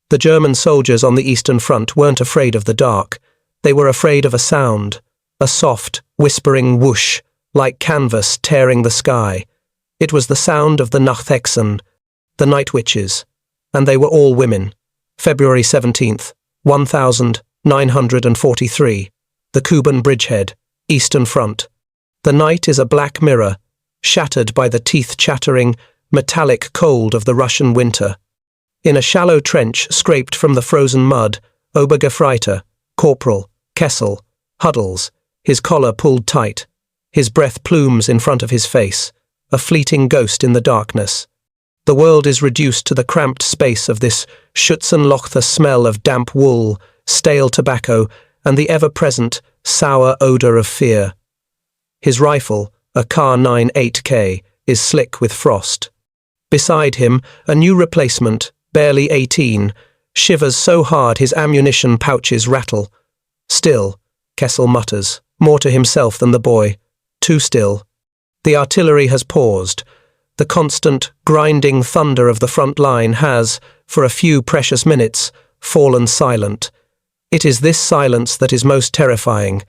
The German soldiers on the Eastern Front weren't afraid of the dark. They were afraid of a sound, a soft, whispering whoosh, like canvas tearing the sky. It was the sound of the Nachthexen, the night witches, and they were all women. February 17th, 1943, the Kuban bridgehead, Eastern Front. The night is a black mirror, shattered by the teeth-chattering, metallic cold of the Russian winter. In a shallow trench scraped from the frozen mud, Obergefreiter, Corporal, Kessel, huddles, his collar pulled tight, his breath plumes in front of his face, a fleeting ghost in the darkness. The world is reduced to the cramped space of this Schützenloch, smell of damp wool, stale tobacco, and the ever-present, sour odour of fear. His rifle, a Kar-9 8K, is slick with frost. Beside him, a new replacement, barely 18, shivers so hard his ammunition pouches rattle. Still, Kessel mutters, more to himself than the boy. Too still. The artillery has paused. The constant, grinding thunder of the front line has, for a few precious minutes, fallen silent. It is this silence that is most terrifying.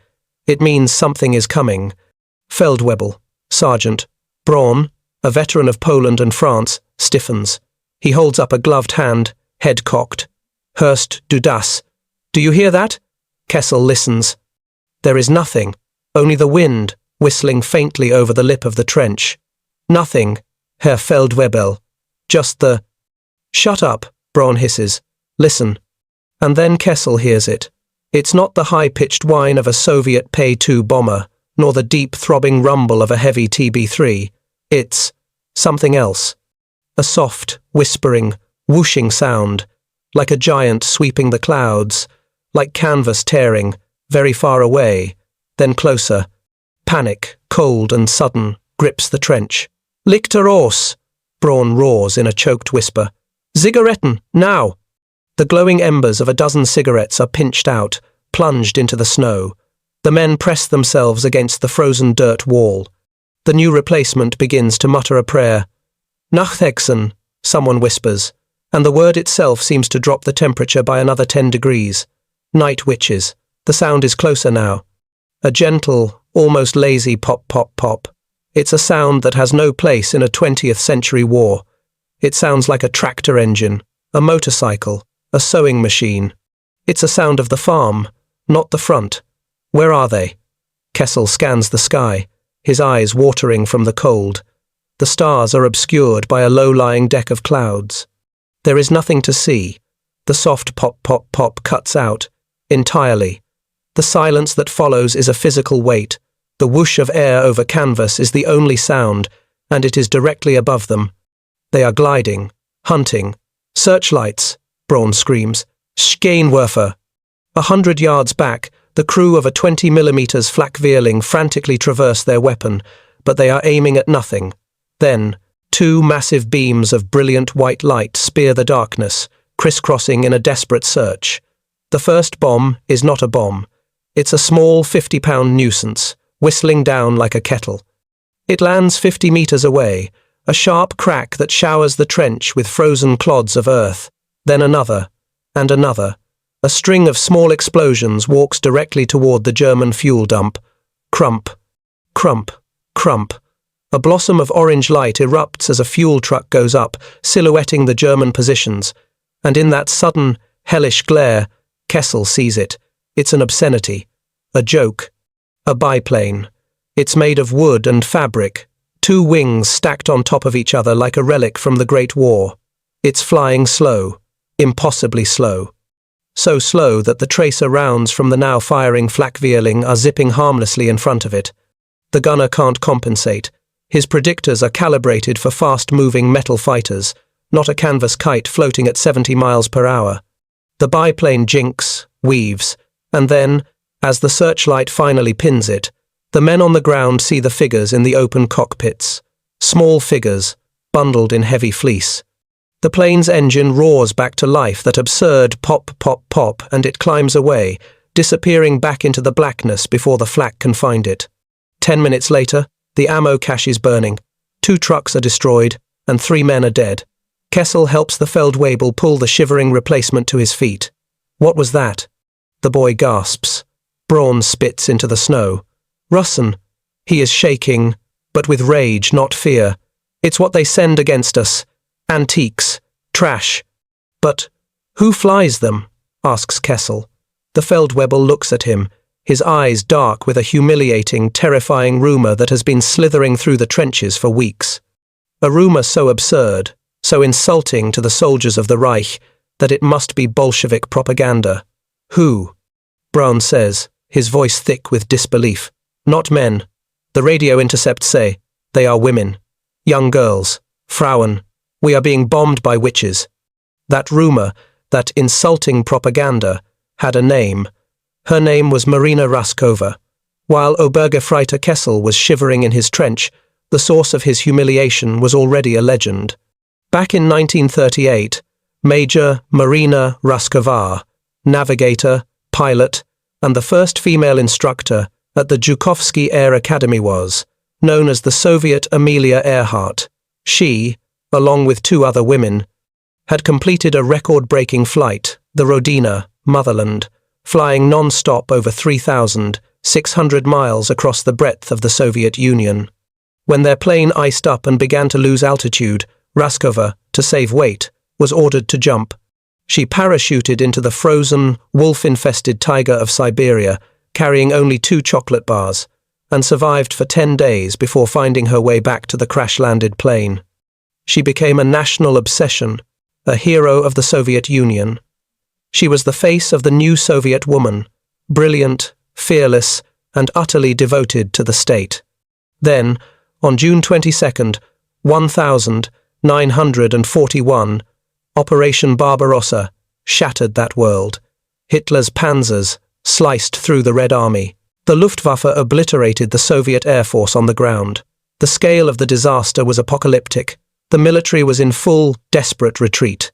It means something is coming. Feldwebel, Sergeant Braun, a veteran of Poland and France, stiffens. He holds up a gloved hand, head cocked. Hurst, du das. Do you hear that? Kessel listens. There is nothing, only the wind, whistling faintly over the lip of the trench. Nothing, Herr Feldwebel. Just the... Shut up, Braun hisses. Listen. And then Kessel hears it. It's not the high-pitched whine of a Soviet P-2 bomber, nor the deep throbbing rumble of a heavy TB3. It's something else. A soft, whispering, whooshing sound, like a giant sweeping the clouds, like canvas tearing, very far away, then closer. Panic, cold and sudden, grips the trench. Lichter aus! Braun roars in a choked whisper. Zigaretten, now! The glowing embers of a dozen cigarettes are pinched out, plunged into the snow. The men press themselves against the frozen dirt wall. The new replacement begins to mutter a prayer. Nachthexen, someone whispers, and the word itself seems to drop the temperature by another 10 degrees. Night witches. The sound is closer now. A gentle, almost lazy pop, pop, pop. It's a sound that has no place in a 20th century war. It sounds like a tractor engine, a motorcycle, a sewing machine. It's a sound of the farm, not the front. Where are they? Kessel scans the sky, his eyes watering from the cold. The stars are obscured by a low-lying deck of clouds. There is nothing to see. The soft pop, pop, pop cuts out, entirely. The silence that follows is a physical weight. The whoosh of air over canvas is the only sound, and it is directly above them. They are gliding, hunting. Searchlights, Braun screams. Scheinwerfer. 100 yards back, the crew of a 20mm flak frantically traverse their weapon, but they are aiming at nothing. Then, two massive beams of brilliant white light spear the darkness, crisscrossing in a desperate search. The first bomb is not a bomb. It's a small 50-pound nuisance, whistling down like a kettle. It lands 50 meters away, a sharp crack that showers the trench with frozen clods of earth. Then another, and another. A string of small explosions walks directly toward the German fuel dump. Crump, crump, crump. A blossom of orange light erupts as a fuel truck goes up, silhouetting the German positions. And in that sudden, hellish glare, Kessel sees it. It's an obscenity. A joke. A biplane. It's made of wood and fabric. Two wings stacked on top of each other like a relic from the Great War. It's flying slow. Impossibly slow. So slow that the tracer rounds from the now firing flak are zipping harmlessly in front of it. The gunner can't compensate. His predictors are calibrated for fast-moving metal fighters, not a canvas kite floating at 70 miles per hour. The biplane jinks, weaves, and then, as the searchlight finally pins it, the men on the ground see the figures in the open cockpits. Small figures, bundled in heavy fleece. The plane's engine roars back to life, that absurd pop, pop, pop, and it climbs away, disappearing back into the blackness before the flak can find it. 10 minutes later, the ammo cache is burning. 2 trucks are destroyed, and 3 men are dead. Kessel helps the Feldwebel pull the shivering replacement to his feet. What was that? The boy gasps. Braun spits into the snow. Russen. He is shaking, but with rage, not fear. It's what they send against us. Antiques. Trash. But who flies them? Asks Kessel. The Feldwebel looks at him, his eyes dark with a humiliating, terrifying rumour that has been slithering through the trenches for weeks. A rumour so absurd, so insulting to the soldiers of the Reich, that it must be Bolshevik propaganda. Who? Braun says, his voice thick with disbelief. Not men. The radio intercepts say, they are women. Young girls. Frauen. We are being bombed by witches. That rumour, that insulting propaganda, had a name. Her name was Marina Raskova. While Obergefreiter Kessel was shivering in his trench, the source of his humiliation was already a legend. Back in 1938, Major Marina Raskova, navigator, pilot, and the first female instructor at the Zhukovsky Air Academy was, known as the Soviet Amelia Earhart. She, along with 2 other women, had completed a record-breaking flight, the Rodina, Motherland, flying non-stop over 3,600 miles across the breadth of the Soviet Union. When their plane iced up and began to lose altitude, Raskova, to save weight, was ordered to jump. She parachuted into the frozen, wolf-infested taiga of Siberia, carrying only 2 chocolate bars, and survived for 10 days before finding her way back to the crash-landed plane. She became a national obsession, a hero of the Soviet Union. She was the face of the new Soviet woman, brilliant, fearless, and utterly devoted to the state. Then, on June 22nd, 1941, Operation Barbarossa shattered that world. Hitler's panzers sliced through the Red Army. The Luftwaffe obliterated the Soviet Air Force on the ground. The scale of the disaster was apocalyptic. The military was in full, desperate retreat.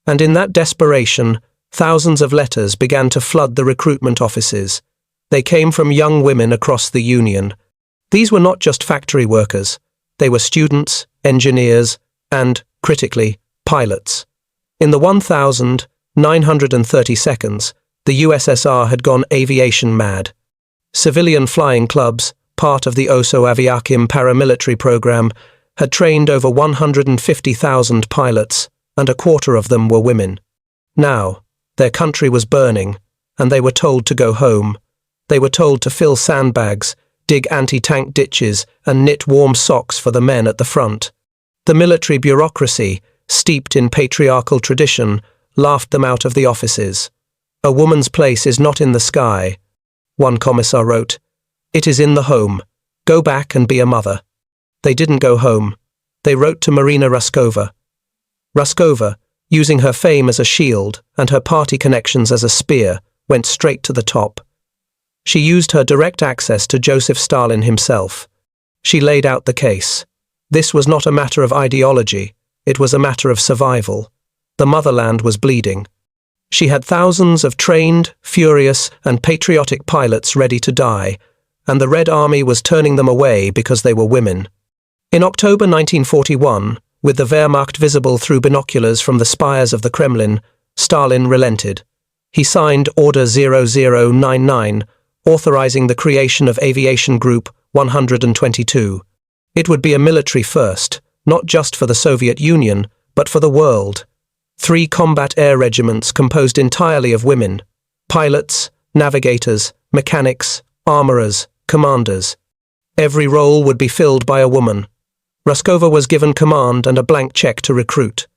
And in that desperation, thousands of letters began to flood the recruitment offices. They came from young women across the Union. These were not just factory workers. They were students, engineers, and, critically, pilots. In the 1,930 seconds, the USSR had gone aviation mad. Civilian flying clubs, part of the OSO Aviakim paramilitary program, had trained over 150,000 pilots, and a quarter of them were women. Now, their country was burning, and they were told to go home. They were told to fill sandbags, dig anti-tank ditches, and knit warm socks for the men at the front. The military bureaucracy, steeped in patriarchal tradition, laughed them out of the offices. A woman's place is not in the sky, one commissar wrote. It is in the home. Go back and be a mother. They didn't go home. They wrote to Marina Raskova. Raskova, using her fame as a shield and her party connections as a spear, went straight to the top. She used her direct access to Joseph Stalin himself. She laid out the case. This was not a matter of ideology. It was a matter of survival. The motherland was bleeding. She had thousands of trained, furious, and patriotic pilots ready to die, and the Red Army was turning them away because they were women. In October 1941, with the Wehrmacht visible through binoculars from the spires of the Kremlin, Stalin relented. He signed Order 0099, authorizing the creation of Aviation Group 122. It would be a military first, not just for the Soviet Union, but for the world. 3 combat air regiments composed entirely of women: pilots, navigators, mechanics, armourers, commanders. Every role would be filled by a woman. Raskova was given command and a blank check to recruit.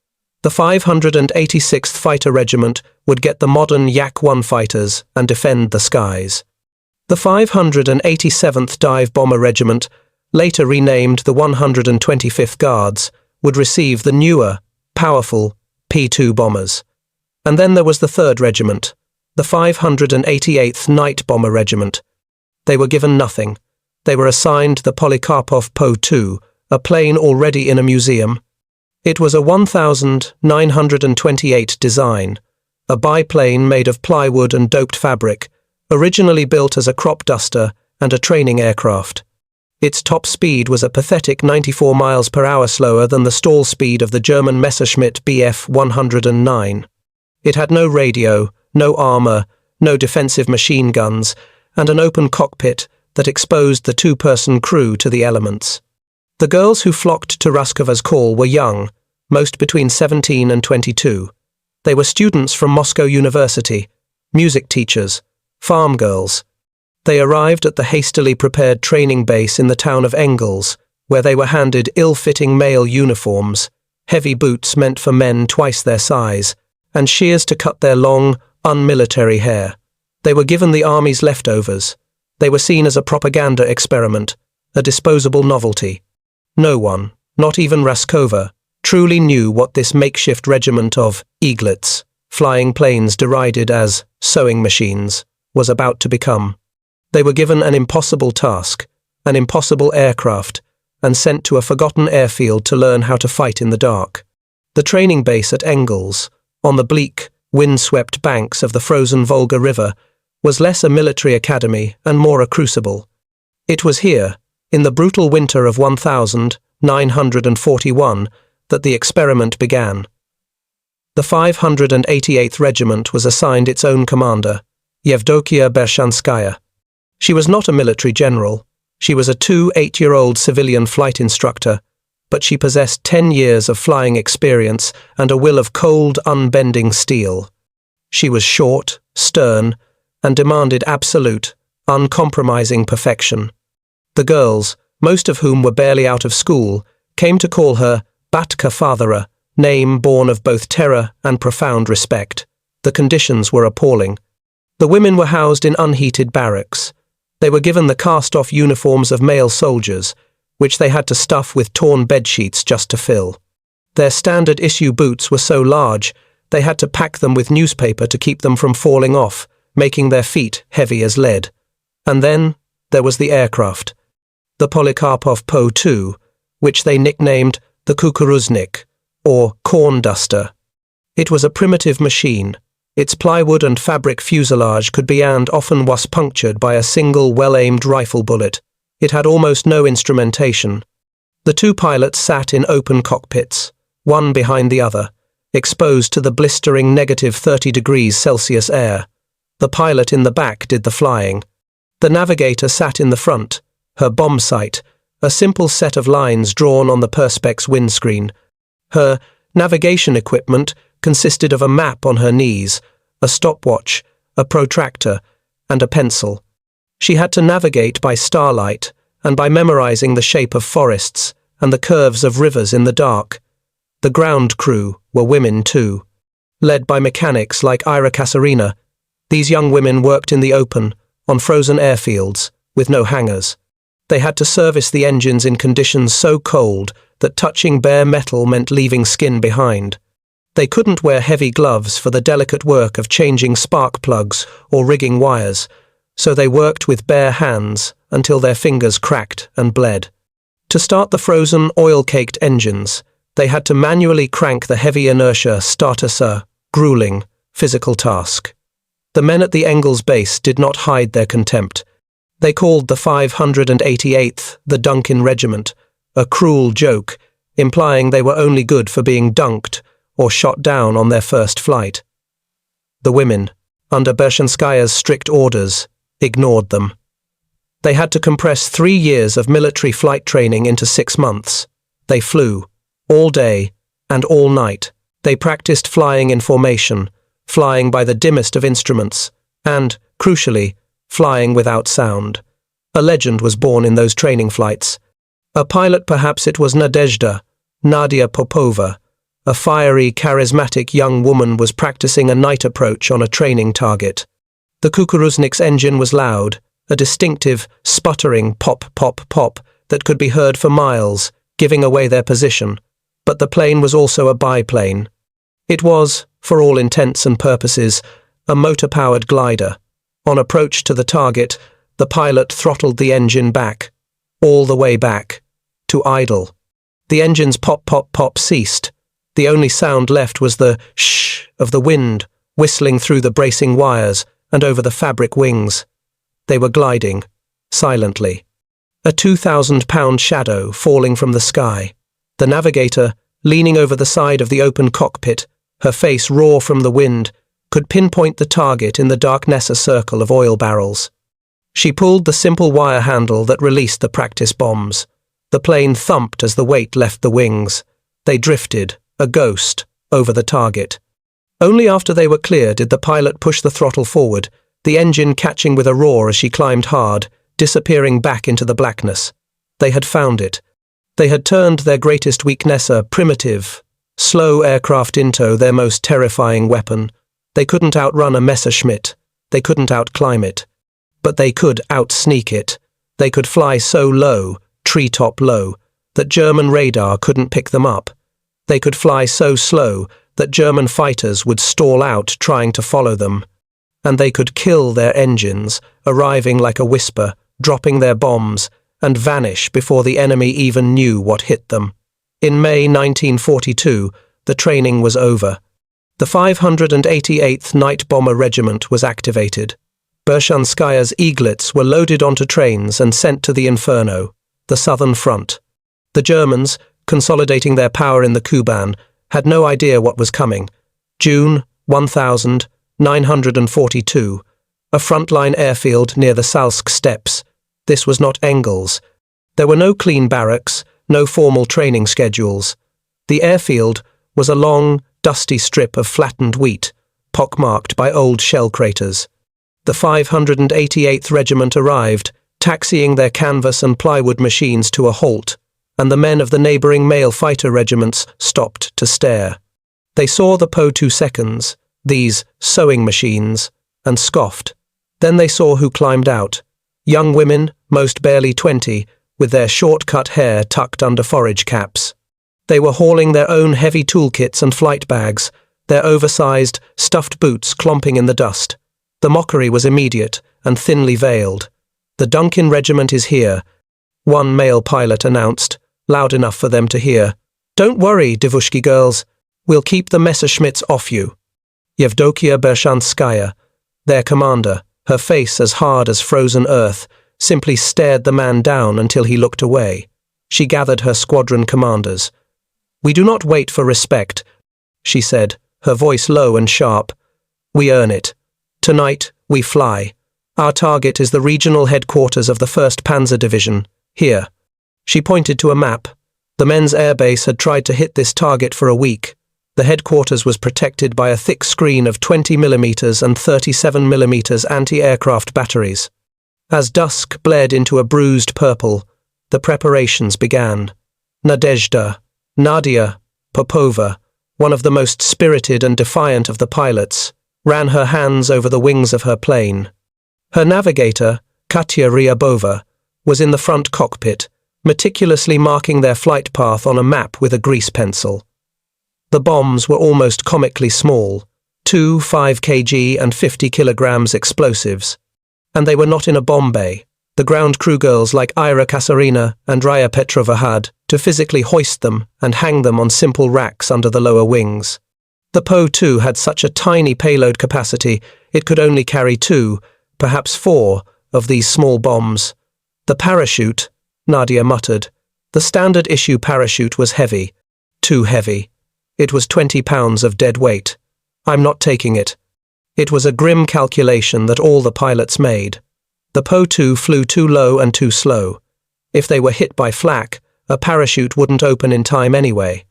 The 586th Fighter Regiment would get the modern Yak-1 fighters and defend the skies. The 587th Dive Bomber Regiment, later renamed the 125th Guards, would receive the newer, powerful P-2 bombers. And then there was the 3rd Regiment, the 588th Night Bomber Regiment. They were given nothing. They were assigned the Polikarpov Po-2, a plane already in a museum. It was a 1928 design, a biplane made of plywood and doped fabric, originally built as a crop duster and a training aircraft. Its top speed was a pathetic 94 miles per hour slower than the stall speed of the German Messerschmitt Bf 109. It had no radio, no armor, no defensive machine guns, and an open cockpit that exposed the two-person crew to the elements. The girls who flocked to Raskova's call were young, most between 17 and 22. They were students from Moscow University, music teachers, farm girls. They arrived at the hastily prepared training base in the town of Engels, where they were handed ill-fitting male uniforms, heavy boots meant for men twice their size, and shears to cut their long, unmilitary hair. They were given the army's leftovers. They were seen as a propaganda experiment, a disposable novelty. No one, not even Raskova, truly knew what this makeshift regiment of eaglets, flying planes derided as sewing machines, was about to become. They were given an impossible task, an impossible aircraft, and sent to a forgotten airfield to learn how to fight in the dark. The training base at Engels, on the bleak, wind-swept banks of the frozen Volga River, was less a military academy and more a crucible. It was here, in the brutal winter of 1941, that the experiment began. The 588th Regiment was assigned its own commander, Yevdokia Bershanskaya. She was not a military general. She was a 8-year-old civilian flight instructor, but she possessed 10 years of flying experience and a will of cold, unbending steel. She was short, stern, and demanded absolute, uncompromising perfection. The girls, most of whom were barely out of school, came to call her Batka Fathera, name born of both terror and profound respect. The conditions were appalling. The women were housed in unheated barracks. They were given the cast-off uniforms of male soldiers, which they had to stuff with torn bedsheets just to fill. Their standard-issue boots were so large, they had to pack them with newspaper to keep them from falling off, making their feet heavy as lead. And then there was the aircraft, the Polikarpov Po-2, which they nicknamed the Kukuruznik, or corn duster. It was a primitive machine. Its plywood and fabric fuselage could be and often was punctured by a single well-aimed rifle bullet. It had almost no instrumentation. The two pilots sat in open cockpits, one behind the other, exposed to the blistering -30°C air. The pilot in the back did the flying. The navigator sat in the front, her bomb sight, a simple set of lines drawn on the Perspex windscreen. Her navigation equipment consisted of a map on her knees, a stopwatch, a protractor, and a pencil. She had to navigate by starlight and by memorizing the shape of forests and the curves of rivers in the dark. The ground crew were women too. Led by mechanics like Ira Kasarina, these young women worked in the open, on frozen airfields, with no hangars. They had to service the engines in conditions so cold that touching bare metal meant leaving skin behind. They couldn't wear heavy gloves for the delicate work of changing spark plugs or rigging wires, so they worked with bare hands until their fingers cracked and bled. To start the frozen, oil-caked engines, they had to manually crank the heavy inertia starter, grueling, physical task. The men at the Engels base did not hide their contempt. They called the 588th the Dunkin Regiment, a cruel joke, implying they were only good for being dunked or shot down on their first flight. The women, under Bershanskaya's strict orders, ignored them. They had to compress 3 years of military flight training into 6 months. They flew, all day and all night. They practiced flying in formation, flying by the dimmest of instruments, and, crucially, flying without sound. A legend was born in those training flights. A pilot, perhaps it was Nadia Popova, a fiery, charismatic young woman, was practicing a night approach on a training target. The Kukuruznik's engine was loud, a distinctive, sputtering pop, pop, pop that could be heard for miles, giving away their position. But the plane was also a biplane. It was, for all intents and purposes, a motor-powered glider. On approach to the target, the pilot throttled the engine back, all the way back, to idle. The engine's pop, pop, pop ceased. The only sound left was the shh of the wind whistling through the bracing wires and over the fabric wings. They were gliding, silently. a 2,000-pound shadow falling from the sky. The navigator, leaning over the side of the open cockpit, her face raw from the wind, could pinpoint the target in the darkness, a circle of oil barrels. She pulled the simple wire handle that released the practice bombs. The plane thumped as the weight left the wings. They drifted, a ghost, over the target. Only after they were clear did the pilot push the throttle forward, the engine catching with a roar as she climbed hard, disappearing back into the blackness. They had found it. They had turned their greatest weakness, a primitive, slow aircraft, into their most terrifying weapon. They couldn't outrun a Messerschmitt. They couldn't outclimb it. But they could outsneak it. They could fly so low, treetop low, that German radar couldn't pick them up. They could fly so slow that German fighters would stall out trying to follow them. And they could kill their engines, arriving like a whisper, dropping their bombs, and vanish before the enemy even knew what hit them. In May 1942, the training was over. The 588th Night Bomber Regiment was activated. Bershanskaya's eaglets were loaded onto trains and sent to the Inferno, the southern front. The Germans, consolidating their power in the Kuban, had no idea what was coming. June 1942, a frontline airfield near the Salsk steppes. This was not Engels. There were no clean barracks, no formal training schedules. The airfield was a long, dusty strip of flattened wheat, pockmarked by old shell craters. The 588th Regiment arrived, taxiing their canvas and plywood machines to a halt, and the men of the neighbouring male fighter regiments stopped to stare. They saw the Po-2, these sewing machines, and scoffed. Then they saw who climbed out. Young women, most barely 20, with their short-cut hair tucked under forage caps. They were hauling their own heavy toolkits and flight bags, their oversized, stuffed boots clomping in the dust. The mockery was immediate and thinly veiled. "The Duncan Regiment is here," one male pilot announced, loud enough for them to hear. "Don't worry, Devushki girls, we'll keep the Messerschmitts off you." Yevdokia Bershanskaya, their commander, her face as hard as frozen earth, simply stared the man down until he looked away. She gathered her squadron commanders. "We do not wait for respect," she said, her voice low and sharp. "We earn it. Tonight, we fly. Our target is the regional headquarters of the 1st Panzer Division, here." She pointed to a map. The men's airbase had tried to hit this target for a week. The headquarters was protected by a thick screen of 20mm and 37mm anti-aircraft batteries. As dusk bled into a bruised purple, the preparations began. Nadia Popova, one of the most spirited and defiant of the pilots, ran her hands over the wings of her plane. Her navigator, Katya Ryabova, was in the front cockpit, meticulously marking their flight path on a map with a grease pencil. The bombs were almost comically small, 2 5 kg and 50 kilograms explosives. And they were not in a bomb bay. The ground crew girls like Ira Kasarina and Raya Petrova had to physically hoist them and hang them on simple racks under the lower wings. The Po-2 had such a tiny payload capacity it could only carry 2, perhaps 4, of these small bombs. The parachute, Nadia muttered. The standard issue parachute was heavy. Too heavy. It was 20 pounds of dead weight. "I'm not taking it." It was a grim calculation that all the pilots made. The Po-2 flew too low and too slow. If they were hit by flak, a parachute wouldn't open in time anyway.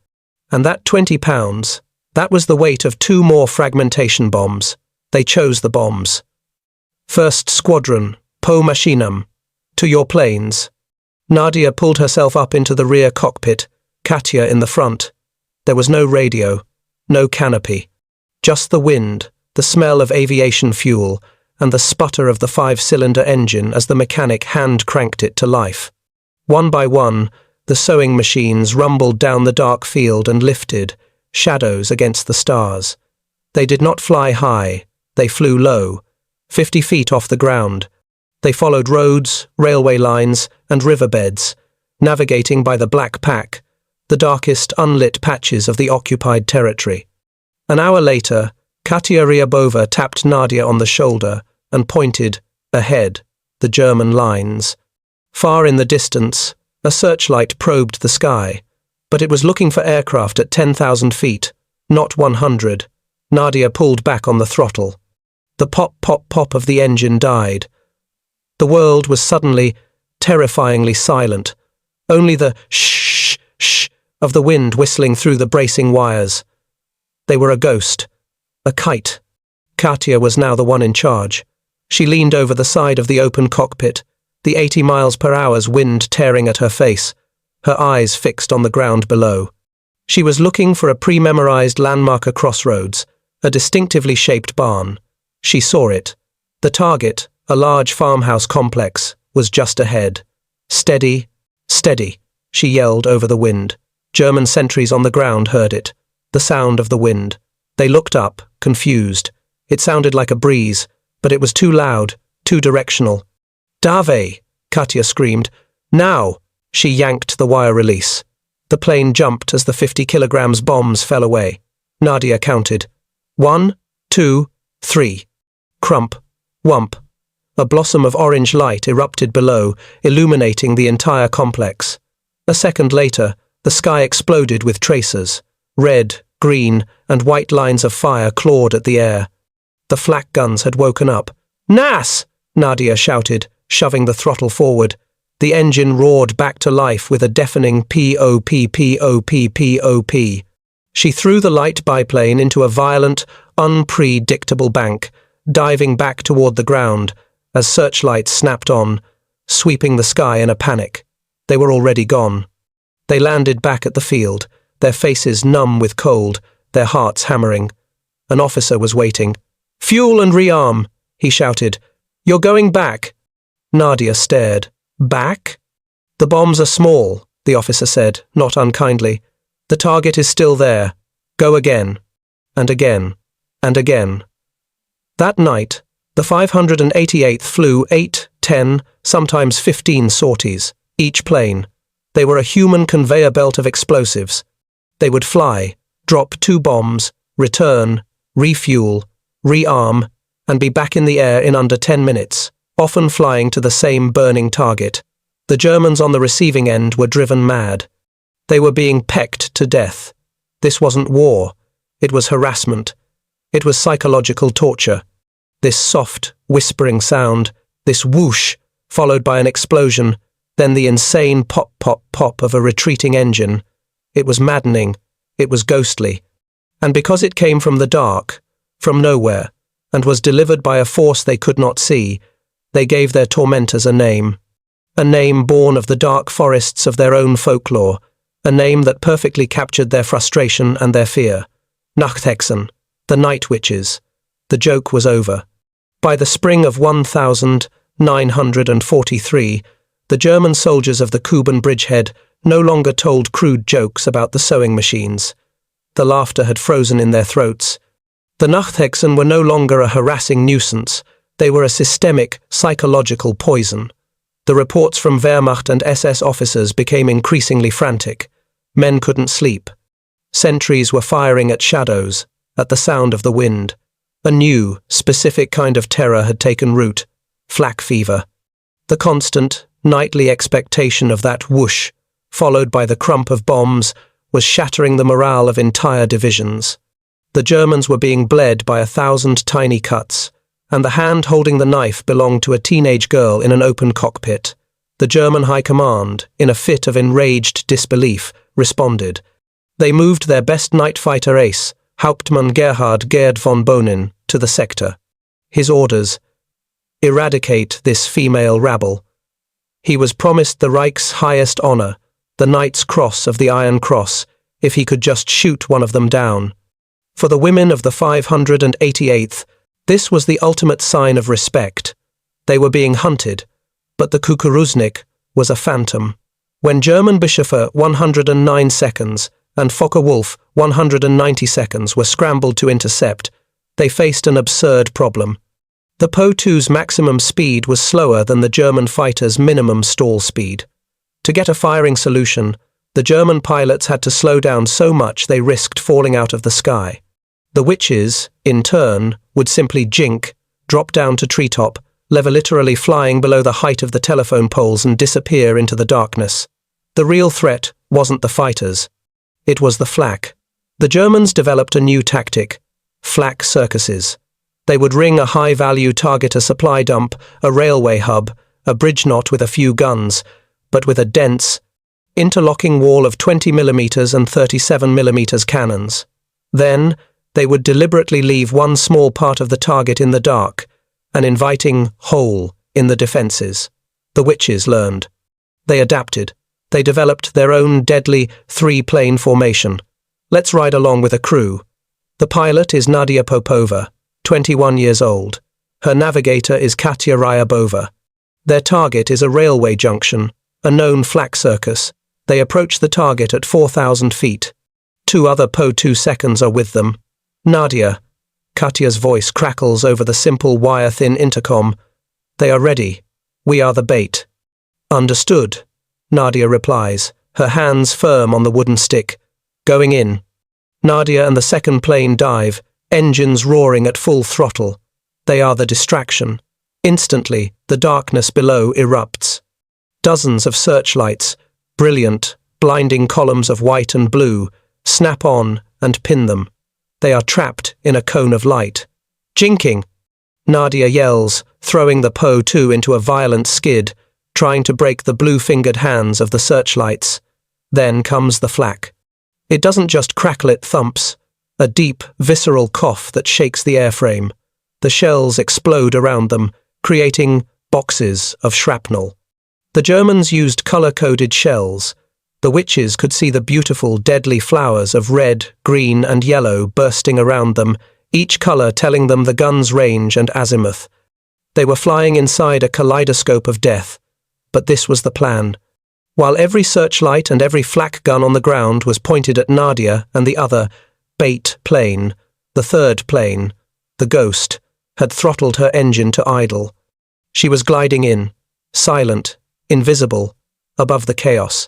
And that 20 pounds, that was the weight of 2 more fragmentation bombs. They chose the bombs. "First Squadron, Po Machinam, to your planes." Nadia pulled herself up into the rear cockpit, Katya in the front. There was no radio, no canopy. Just the wind, the smell of aviation fuel, and the sputter of the 5-cylinder engine as the mechanic hand-cranked it to life. One by one, the sewing machines rumbled down the dark field and lifted, shadows against the stars. They did not fly high, they flew low, 50 feet off the ground. They followed roads, railway lines, and riverbeds, navigating by the black pack, the darkest unlit patches of the occupied territory. An hour later, Katya Ryabova tapped Nadia on the shoulder and pointed, ahead, the German lines. Far in the distance, a searchlight probed the sky, but it was looking for aircraft at 10,000 feet, not 100. Nadia pulled back on the throttle. The pop, pop, pop of the engine died. The world was suddenly, terrifyingly silent. Only the shh, shh of the wind whistling through the bracing wires. They were a ghost, a kite. Katya was now the one in charge. She leaned over the side of the open cockpit, the 80 miles per hour's wind tearing at her face, her eyes fixed on the ground below. She was looking for a pre-memorized landmarker crossroads, a distinctively shaped barn. She saw it. The target, a large farmhouse complex, was just ahead. Steady, steady, she yelled over the wind. German sentries on the ground heard it. The sound of the wind. They looked up, confused. It sounded like a breeze, but it was too loud, too directional. "Dave!" Katya screamed. "Now!" She yanked the wire release. The plane jumped as the 50 kilograms bombs fell away. Nadia counted. 1, 2, 3. Crump. Whump. A blossom of orange light erupted below, illuminating the entire complex. A second later, the sky exploded with tracers. Red, green, and white lines of fire clawed at the air. The flak guns had woken up. "Nas!" Nadia shouted, shoving the throttle forward. The engine roared back to life with a deafening pop, pop, pop. She threw the light biplane into a violent, unpredictable bank, diving back toward the ground as searchlights snapped on, sweeping the sky in a panic. They were already gone. They landed back at the field, their faces numb with cold, their hearts hammering. An officer was waiting. "Fuel and rearm," he shouted. "You're going back." Nadia stared. "Back?" "The bombs are small," the officer said, not unkindly. "The target is still there. Go again." And again. And again. That night, the 588th flew 8, 10, sometimes 15 sorties, each plane. They were a human conveyor belt of explosives. They would fly, drop 2 bombs, return, refuel, rearm, and be back in the air in under 10 minutes, often flying to the same burning target. The Germans on the receiving end were driven mad. They were being pecked to death. This wasn't war. It was harassment. It was psychological torture. This soft, whispering sound, this whoosh, followed by an explosion, then the insane pop, pop, pop of a retreating engine. It was maddening. It was ghostly. And because it came from the dark, from nowhere, and was delivered by a force they could not see, they gave their tormentors a name born of the dark forests of their own folklore, a name that perfectly captured their frustration and their fear. Nachthexen, the night witches. The joke was over. By the spring of 1943, the German soldiers of the Kuban bridgehead no longer told crude jokes about the sewing machines. The laughter had frozen in their throats. The Nachthexen were no longer a harassing nuisance. They were a systemic, psychological poison. The reports from Wehrmacht and SS officers became increasingly frantic. Men couldn't sleep. Sentries were firing at shadows, at the sound of the wind. A new, specific kind of terror had taken root, flak fever. The constant, nightly expectation of that whoosh, followed by the crump of bombs, was shattering the morale of entire divisions. The Germans were being bled by 1,000 tiny cuts, and the hand holding the knife belonged to a teenage girl in an open cockpit. The German High Command, in a fit of enraged disbelief, responded. They moved their best night fighter ace, Hauptmann Gerhard Gerd von Bonin, to the sector. His orders: eradicate this female rabble. He was promised the Reich's highest honor, the Knight's Cross of the Iron Cross, if he could just shoot one of them down. For the women of the 588th, this was the ultimate sign of respect. They were being hunted, but the Kukuruznik was a phantom. When German Bischofer 109 seconds and Focke-Wulf 190 seconds were scrambled to intercept, they faced an absurd problem. The Po-2's maximum speed was slower than the German fighter's minimum stall speed. To get a firing solution, the German pilots had to slow down so much they risked falling out of the sky. The witches, in turn, would simply jink, drop down to treetop, literally flying below the height of the telephone poles and disappear into the darkness. The real threat wasn't the fighters. It was the flak. The Germans developed a new tactic: flak circuses. They would ring a high-value target, a supply dump, a railway hub, a bridge knot with a few guns, but with a dense, interlocking wall of 20mm and 37mm cannons. Then, they would deliberately leave one small part of the target in the dark, an inviting hole in the defences. The witches learned. They adapted. They developed their own deadly three-plane formation. Let's ride along with a crew. The pilot is Nadia Popova, 21 years old. Her navigator is Katya Ryabova. Their target is a railway junction, a known flak circus. They approach the target at 4,000 feet. 2 other Po-2 seconds are with them. Nadia. Katya's voice crackles over the simple wire-thin intercom. They are ready. We are the bait. Understood, Nadia replies, her hands firm on the wooden stick. Going in. Nadia and the second plane dive, engines roaring at full throttle. They are the distraction. Instantly, the darkness below erupts. Dozens of searchlights, brilliant, blinding columns of white and blue, snap on and pin them. They are trapped in a cone of light. Jinking! Nadia yells, throwing the Po-2 into a violent skid, trying to break the blue-fingered hands of the searchlights. Then comes the flak. It doesn't just crackle, it thumps. A deep, visceral cough that shakes the airframe. The shells explode around them, creating boxes of shrapnel. The Germans used color-coded shells. The witches could see the beautiful, deadly flowers of red, green, and yellow bursting around them, each color telling them the gun's range and azimuth. They were flying inside a kaleidoscope of death. But this was the plan. While every searchlight and every flak gun on the ground was pointed at Nadia and the other bait plane, the third plane, the Ghost, had throttled her engine to idle. She was gliding in, silent, invisible, above the chaos.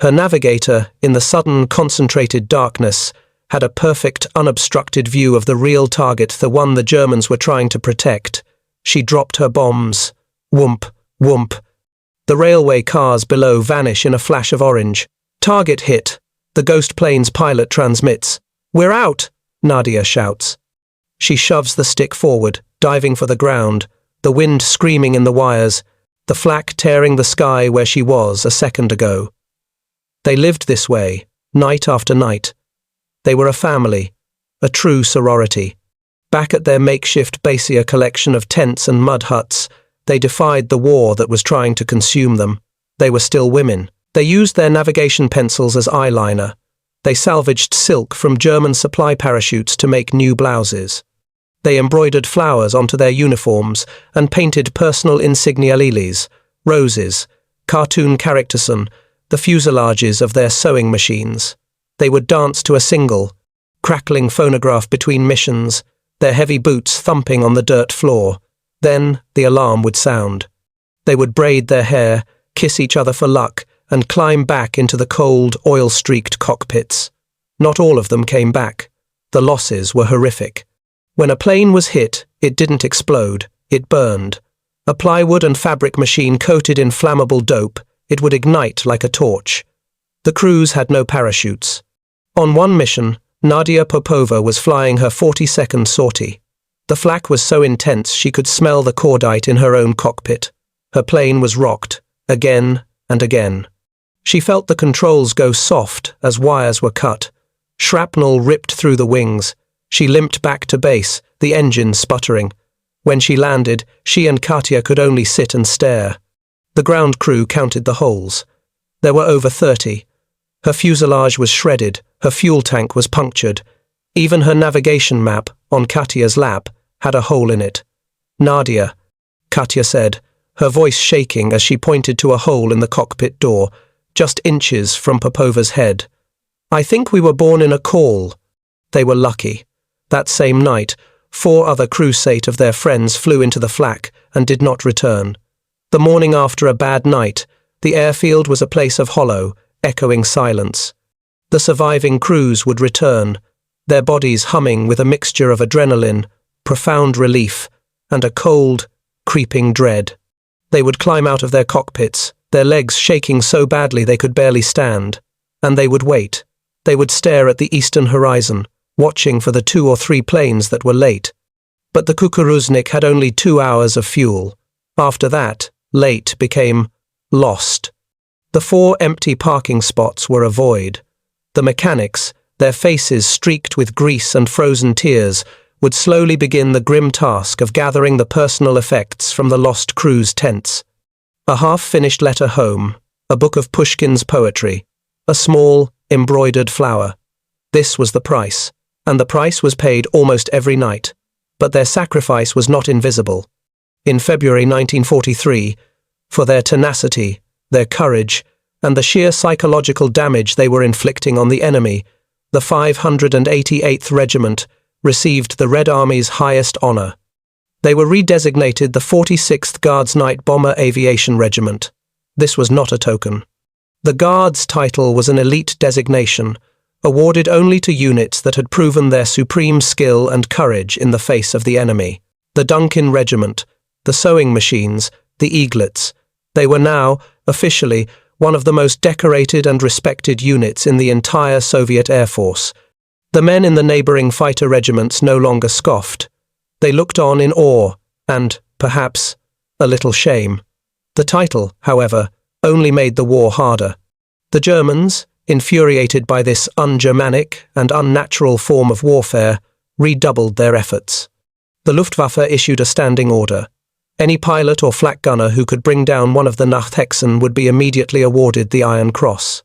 Her navigator, in the sudden concentrated darkness, had a perfect, unobstructed view of the real target, the one the Germans were trying to protect. She dropped her bombs. Whoomp, whoomp. The railway cars below vanish in a flash of orange. Target hit. The Ghost plane's pilot transmits. "We're out!" Nadia shouts. She shoves the stick forward, diving for the ground, the wind screaming in the wires, the flak tearing the sky where she was a second ago. They lived this way, night after night. They were a family, a true sorority. Back at their makeshift Basia collection of tents and mud huts, they defied the war that was trying to consume them. They were still women. They used their navigation pencils as eyeliner. They salvaged silk from German supply parachutes to make new blouses. They embroidered flowers onto their uniforms and painted personal insignia, lilies, roses, cartoon characters, the fuselages of their sewing machines. They would dance to a single, crackling phonograph between missions, their heavy boots thumping on the dirt floor. Then the alarm would sound. They would braid their hair, kiss each other for luck, and climb back into the cold, oil-streaked cockpits. Not all of them came back. The losses were horrific. When a plane was hit, it didn't explode, it burned. A plywood and fabric machine coated in flammable dope, it would ignite like a torch. The crews had no parachutes. On one mission, Nadia Popova was flying her 42nd sortie. The flak was so intense she could smell the cordite in her own cockpit. Her plane was rocked, again and again. She felt the controls go soft as wires were cut. Shrapnel ripped through the wings. She limped back to base, the engine sputtering. When she landed, she and Katya could only sit and stare. The ground crew counted the holes. There were over 30. Her fuselage was shredded, her fuel tank was punctured. Even her navigation map, on Katya's lap, had a hole in it. "Nadia," Katya said, her voice shaking as she pointed to a hole in the cockpit door, just inches from Popova's head. "I think we were born in a call." They were lucky. That same night, 4 other crewsate of their friends flew into the flak and did not return. The morning after a bad night, the airfield was a place of hollow, echoing silence. The surviving crews would return, their bodies humming with a mixture of adrenaline, profound relief, and a cold, creeping dread. They would climb out of their cockpits, their legs shaking so badly they could barely stand, and they would wait. They would stare at the eastern horizon, watching for the 2 or 3 planes that were late. But the Kukuruznik had only 2 hours of fuel. After that, late became lost. The 4 empty parking spots were a void. The mechanics, their faces streaked with grease and frozen tears, would slowly begin the grim task of gathering the personal effects from the lost crew's tents. A half-finished letter home, a book of Pushkin's poetry, a small, embroidered flower. This was the price, and the price was paid almost every night. But their sacrifice was not invisible. In February 1943, for their tenacity, their courage, and the sheer psychological damage they were inflicting on the enemy, the 588th Regiment received the Red Army's highest honor. They were redesignated the 46th Guards Night Bomber Aviation Regiment. This was not a token. The Guards title was an elite designation, awarded only to units that had proven their supreme skill and courage in the face of the enemy. The Duncan Regiment, the sewing machines, the eaglets. They were now, officially, one of the most decorated and respected units in the entire Soviet Air Force. The men in the neighboring fighter regiments no longer scoffed. They looked on in awe and, perhaps, a little shame. The title, however, only made the war harder. The Germans, infuriated by this un-Germanic and unnatural form of warfare, redoubled their efforts. The Luftwaffe issued a standing order. Any pilot or flak gunner who could bring down one of the Nachthexen would be immediately awarded the Iron Cross.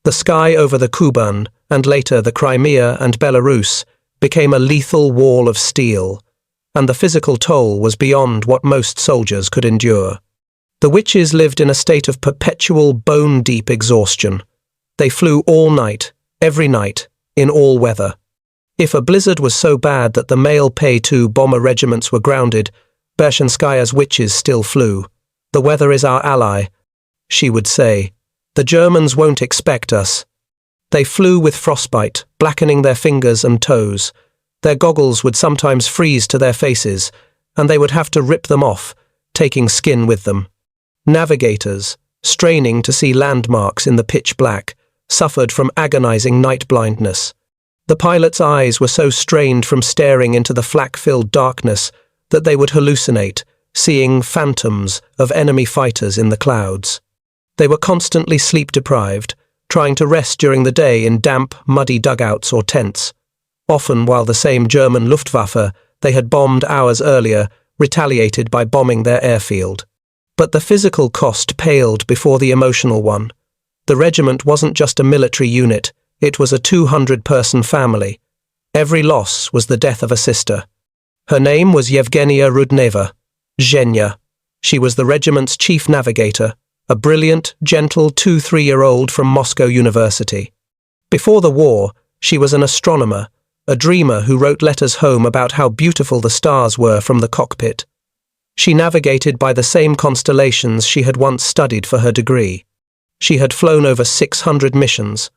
The sky over the Kuban, and later the Crimea and Belarus, became a lethal wall of steel, and the physical toll was beyond what most soldiers could endure. The witches lived in a state of perpetual bone-deep exhaustion. They flew all night, every night, in all weather. If a blizzard was so bad that the male Po-2 bomber regiments were grounded, Bershenskaya's witches still flew. "The weather is our ally," she would say. "The Germans won't expect us." They flew with frostbite, blackening their fingers and toes. Their goggles would sometimes freeze to their faces, and they would have to rip them off, taking skin with them. Navigators, straining to see landmarks in the pitch black, suffered from agonizing night blindness. The pilots' eyes were so strained from staring into the flak-filled darkness that they would hallucinate, seeing phantoms of enemy fighters in the clouds. They were constantly sleep-deprived, trying to rest during the day in damp, muddy dugouts or tents. Often while the same German Luftwaffe they had bombed hours earlier retaliated by bombing their airfield. But the physical cost paled before the emotional one. The regiment wasn't just a military unit, it was a 200-person family. Every loss was the death of a sister. Her name was Yevgenia Rudneva, Zhenya. She was the regiment's chief navigator, a brilliant, gentle 2-3-year-old from Moscow University. Before the war, she was an astronomer, a dreamer who wrote letters home about how beautiful the stars were from the cockpit. She navigated by the same constellations she had once studied for her degree. She had flown over 600 missions.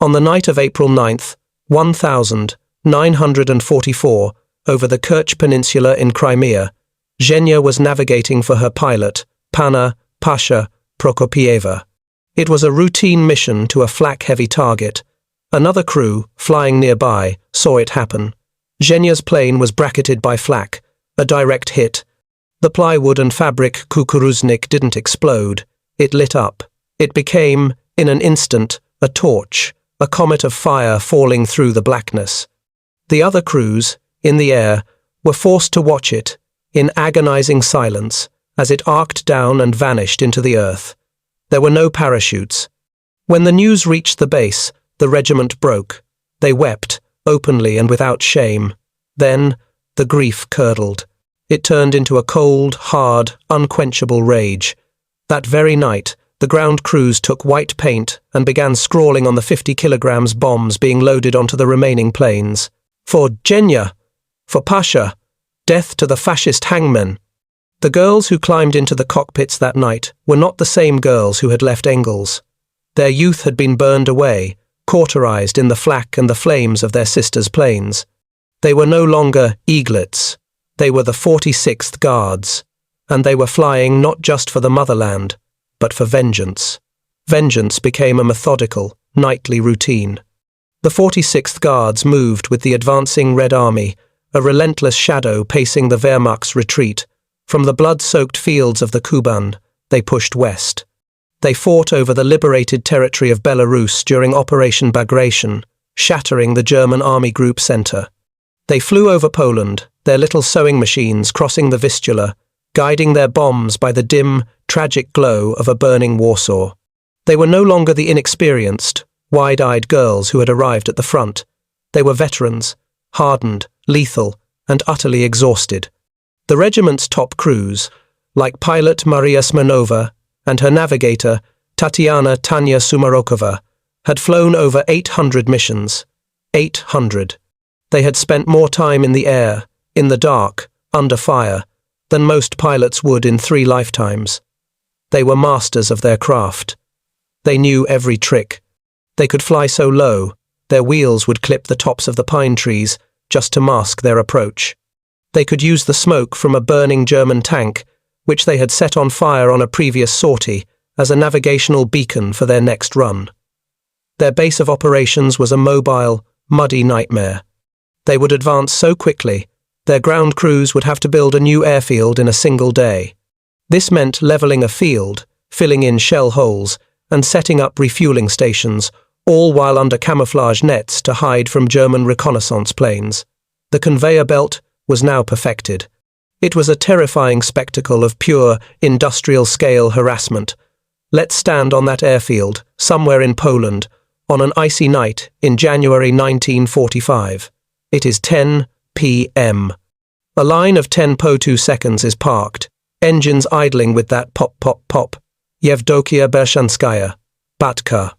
On the night of April 9th, 1944, over the Kerch Peninsula in Crimea, Zhenya was navigating for her pilot, Panna Pasha Prokopieva. It was a routine mission to a flak-heavy target. Another crew, flying nearby, saw it happen. Zhenya's plane was bracketed by flak, a direct hit. The plywood and fabric Kukuruznik didn't explode. It lit up. It became, in an instant, a torch, a comet of fire falling through the blackness. The other crews, in the air, were forced to watch it, in agonizing silence, as it arced down and vanished into the earth. There were no parachutes. When the news reached the base, the regiment broke. They wept, openly and without shame. Then, the grief curdled. It turned into a cold, hard, unquenchable rage. That very night, the ground crews took white paint and began scrawling on the 50 kilograms bombs being loaded onto the remaining planes. "For Zhenya! For Pasha! Death to the fascist hangmen!" The girls who climbed into the cockpits that night were not the same girls who had left Engels. Their youth had been burned away, cauterized in the flak and the flames of their sisters' planes. They were no longer eaglets. They were the 46th Guards. and they were flying not just for the motherland, but for vengeance. Vengeance became a methodical, nightly routine. The 46th Guards moved with the advancing Red Army, a relentless shadow pacing the Wehrmacht's retreat. From the blood-soaked fields of the Kuban, they pushed west. They fought over the liberated territory of Belarus during Operation Bagration, shattering the German army group center. They flew over Poland, their little sewing machines crossing the Vistula, guiding their bombs by the dim, tragic glow of a burning Warsaw. They were no longer the inexperienced, wide-eyed girls who had arrived at the front. They were veterans, hardened, lethal, and utterly exhausted. The regiment's top crews, like pilot Maria Smirnova and her navigator, Tatiana Tanya Sumarokova, had flown over 800 missions. 800. They had spent more time in the air, in the dark, under fire, than most pilots would in 3 lifetimes. They were masters of their craft. They knew every trick. They could fly so low, their wheels would clip the tops of the pine trees just to mask their approach. They could use the smoke from a burning German tank, which they had set on fire on a previous sortie, as a navigational beacon for their next run. Their base of operations was a mobile, muddy nightmare. They would advance so quickly, their ground crews would have to build a new airfield in a single day. This meant leveling a field, filling in shell holes, and setting up refueling stations, all while under camouflage nets to hide from German reconnaissance planes. The conveyor belt was now perfected. It was a terrifying spectacle of pure, industrial-scale harassment. Let's stand on that airfield, somewhere in Poland, on an icy night in January 1945. It is 10 p.m. A line of 10 Po-2 seconds is parked, engines idling with that pop-pop-pop. Yevdokia Bershanskaya, Batka,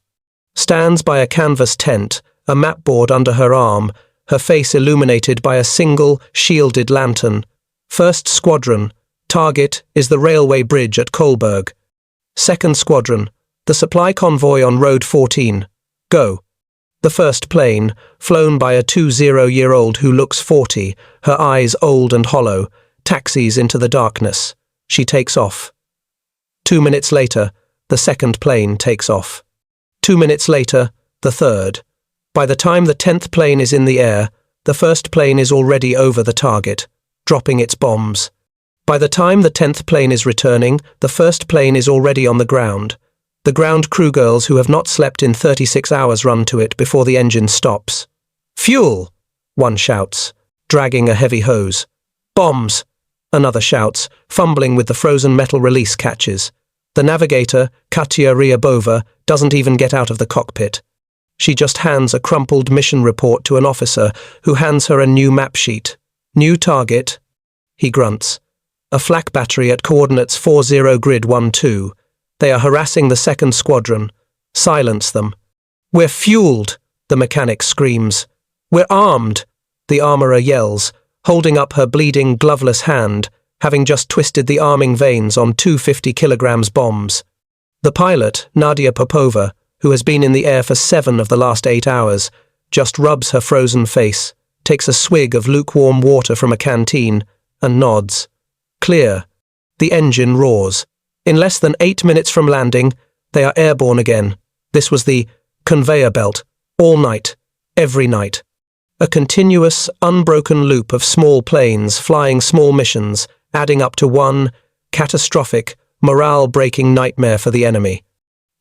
stands by a canvas tent, a mapboard under her arm, her face illuminated by a single, shielded lantern. First Squadron, target is the railway bridge at Kolberg. Second Squadron, the supply convoy on Road 14. Go. The first plane, flown by a 20-year-old who looks 40, her eyes old and hollow, taxis into the darkness. She takes off. 2 minutes later, the second plane takes off. 2 minutes later, the third. By the time the 10th plane is in the air, the first plane is already over the target, dropping its bombs. By the time the 10th plane is returning, the first plane is already on the ground. The ground crew girls who have not slept in 36 hours run to it before the engine stops. Fuel! One shouts, dragging a heavy hose. Bombs! Another shouts, fumbling with the frozen metal release catches. The navigator, Katya Ryabova, doesn't even get out of the cockpit. She just hands a crumpled mission report to an officer who hands her a new map sheet. New target. He grunts. A flak battery at coordinates 40 grid 12. They are harassing the second squadron. Silence them. We're fueled, the mechanic screams. We're armed, the armourer yells, holding up her bleeding, gloveless hand, having just twisted the arming vanes on 250 kilograms bombs. The pilot, Nadia Popova, who has been in the air for 7 of the last 8 hours, just rubs her frozen face, takes a swig of lukewarm water from a canteen, and nods. Clear. The engine roars. In less than 8 minutes from landing, they are airborne again. This was the conveyor belt, all night, every night. A continuous, unbroken loop of small planes flying small missions, adding up to one catastrophic, morale-breaking nightmare for the enemy.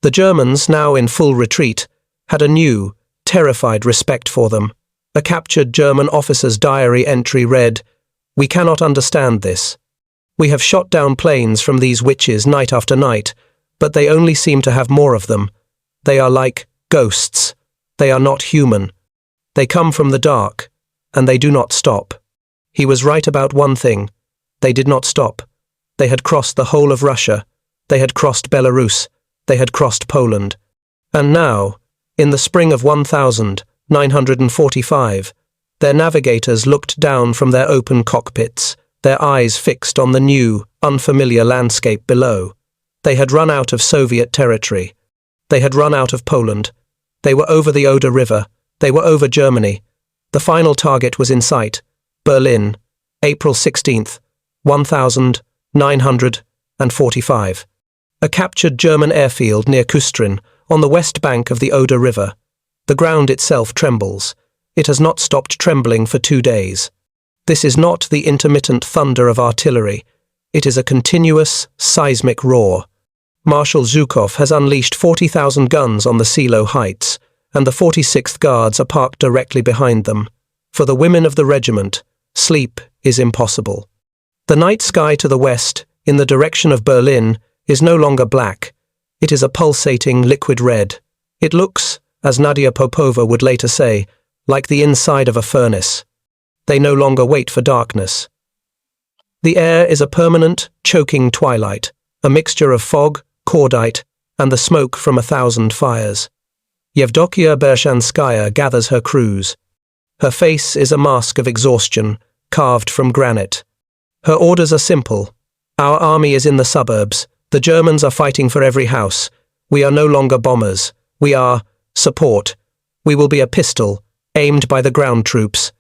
The Germans, now in full retreat, had a new, terrified respect for them. A captured German officer's diary entry read, "We cannot understand this. We have shot down planes from these witches night after night, but they only seem to have more of them. They are like ghosts. They are not human. They come from the dark, and they do not stop." He was right about one thing. They did not stop. They had crossed the whole of Russia. They had crossed Belarus. They had crossed Poland. And now, in the spring of 1945, their navigators looked down from their open cockpits, their eyes fixed on the new, unfamiliar landscape below. They had run out of Soviet territory. They had run out of Poland. They were over the Oder River. They were over Germany. The final target was in sight. Berlin, April 16th, 945. A captured German airfield near Kustrin, on the west bank of the Oder River. The ground itself trembles. It has not stopped trembling for 2 days. This is not the intermittent thunder of artillery. It is a continuous, seismic roar. Marshal Zhukov has unleashed 40,000 guns on the Silo heights, and the 46th Guards are parked directly behind them. For the women of the regiment, sleep is impossible. The night sky to the west, in the direction of Berlin, is no longer black. It is a pulsating liquid red. It looks, as Nadia Popova would later say, like the inside of a furnace. They no longer wait for darkness. The air is a permanent, choking twilight, a mixture of fog, cordite, and the smoke from 1,000 fires. Yevdokia Bershanskaya gathers her crews. Her face is a mask of exhaustion, carved from granite. Her orders are simple. Our army is in the suburbs. The Germans are fighting for every house. We are no longer bombers. We are support. We will be a pistol, aimed by the ground troops.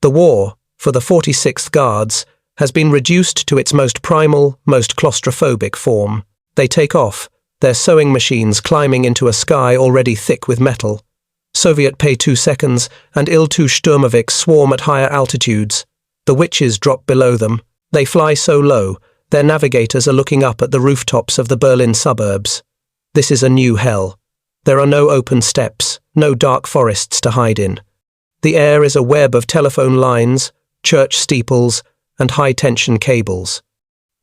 The war, for the 46th Guards, has been reduced to its most primal, most claustrophobic form. They take off, their sewing machines climbing into a sky already thick with metal. Soviet P-2 seconds and Il-2 Sturmovik swarm at higher altitudes. The witches drop below them. They fly so low, their navigators are looking up at the rooftops of the Berlin suburbs. This is a new hell. There are no open steppes, no dark forests to hide in. The air is a web of telephone lines, church steeples, and high-tension cables.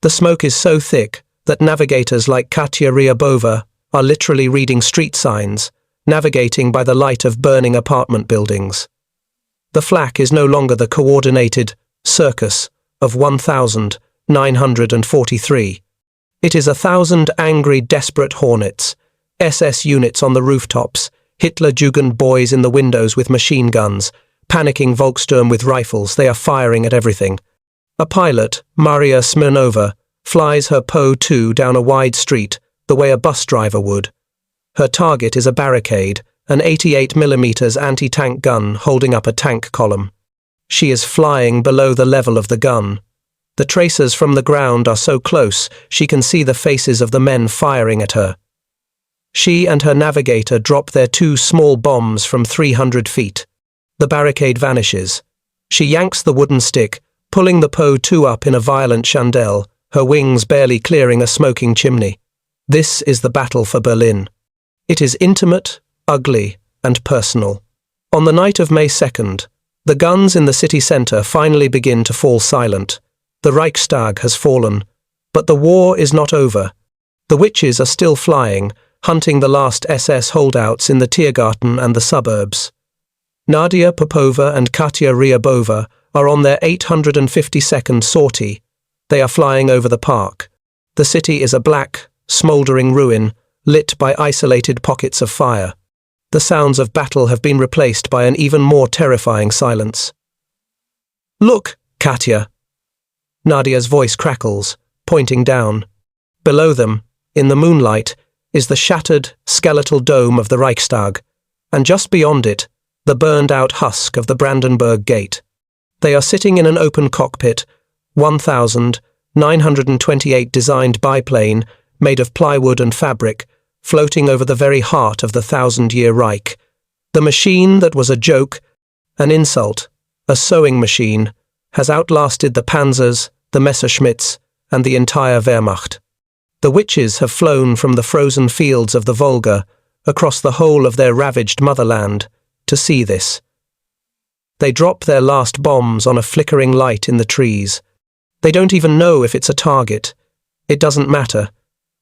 The smoke is so thick that navigators like Katya Ryabova are literally reading street signs, navigating by the light of burning apartment buildings. The flak is no longer the coordinated circus of 1,943. It is 1,000 angry, desperate hornets, SS units on the rooftops, Hitler-Jugend boys in the windows with machine guns, panicking Volkssturm with rifles. They are firing at everything. A pilot, Maria Smirnova, flies her Po-2 down a wide street, the way a bus driver would. Her target is a barricade, an 88mm anti-tank gun holding up a tank column. She is flying below the level of the gun. The tracers from the ground are so close she can see the faces of the men firing at her. She and her navigator drop their 2 small bombs from 300 feet. The barricade vanishes. She yanks the wooden stick, pulling the Po-2 up in a violent chandelle, her wings barely clearing a smoking chimney. This is the battle for Berlin. It is intimate, ugly, and personal. On the night of May 2nd, the guns in the city centre finally begin to fall silent. The Reichstag has fallen, but the war is not over. The witches are still flying, hunting the last SS holdouts in the Tiergarten and the suburbs. Nadia Popova and Katya Ryabova are on their 852nd sortie. They are flying over the park. The city is a black, smouldering ruin, lit by isolated pockets of fire. The sounds of battle have been replaced by an even more terrifying silence. "Look, Katya!" Nadia's voice crackles, pointing down. Below them, in the moonlight, is the shattered, skeletal dome of the Reichstag, and just beyond it, the burned-out husk of the Brandenburg Gate. They are sitting in an open cockpit, 1,928 designed biplane, made of plywood and fabric, floating over the very heart of the 1,000-year Reich. The machine that was a joke, an insult, a sewing machine, has outlasted the Panzers, the Messerschmitts, and the entire Wehrmacht. The witches have flown from the frozen fields of the Volga, across the whole of their ravaged motherland, to see this. They drop their last bombs on a flickering light in the trees. They don't even know if it's a target. It doesn't matter.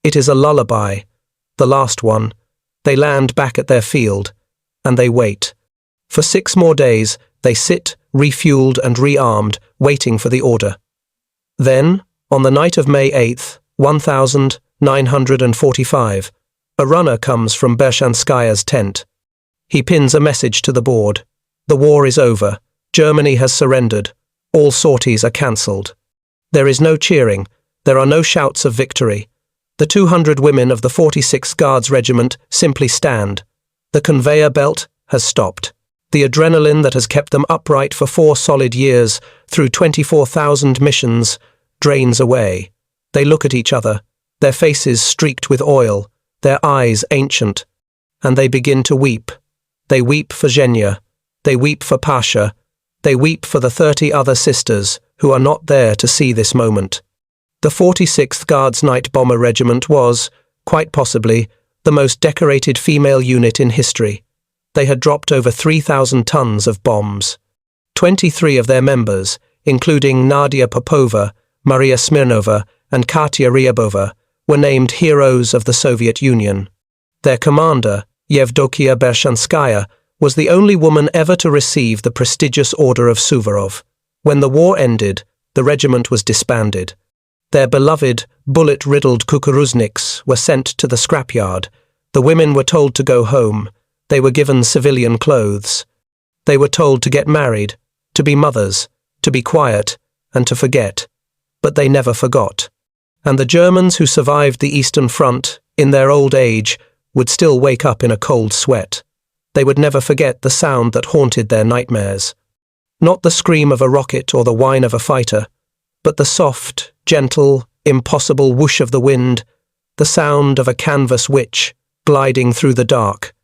It is a lullaby. The last one. They land back at their field, and they wait. For 6 more days, they sit, refueled and rearmed, waiting for the order. Then, on the night of May 8th, 1945, a runner comes from Bershanskaya's tent. He pins a message to the board. The war is over. Germany has surrendered. All sorties are cancelled. There is no cheering. There are no shouts of victory. The 200 women of the 46th Guards Regiment simply stand. The conveyor belt has stopped. The adrenaline that has kept them upright for 4 solid years, through 24,000 missions, drains away. They look at each other, their faces streaked with oil, their eyes ancient, and they begin to weep. They weep for Zhenya, they weep for Pasha, they weep for the 30 other sisters who are not there to see this moment. The 46th Guards Night Bomber Regiment was, quite possibly, the most decorated female unit in history. They had dropped over 3,000 tons of bombs. 23 of their members, including Nadia Popova, Maria Smirnova, and Katya Ryabova, were named heroes of the Soviet Union. Their commander, Yevdokia Bershanskaya, was the only woman ever to receive the prestigious Order of Suvorov. When the war ended, the regiment was disbanded. Their beloved, bullet-riddled kukuruzniks were sent to the scrapyard. The women were told to go home. They were given civilian clothes. They were told to get married, to be mothers, to be quiet, and to forget. But they never forgot. And the Germans who survived the Eastern Front, in their old age, would still wake up in a cold sweat. They would never forget the sound that haunted their nightmares. Not the scream of a rocket or the whine of a fighter, but the soft, gentle, impossible whoosh of the wind, the sound of a canvas witch gliding through the dark.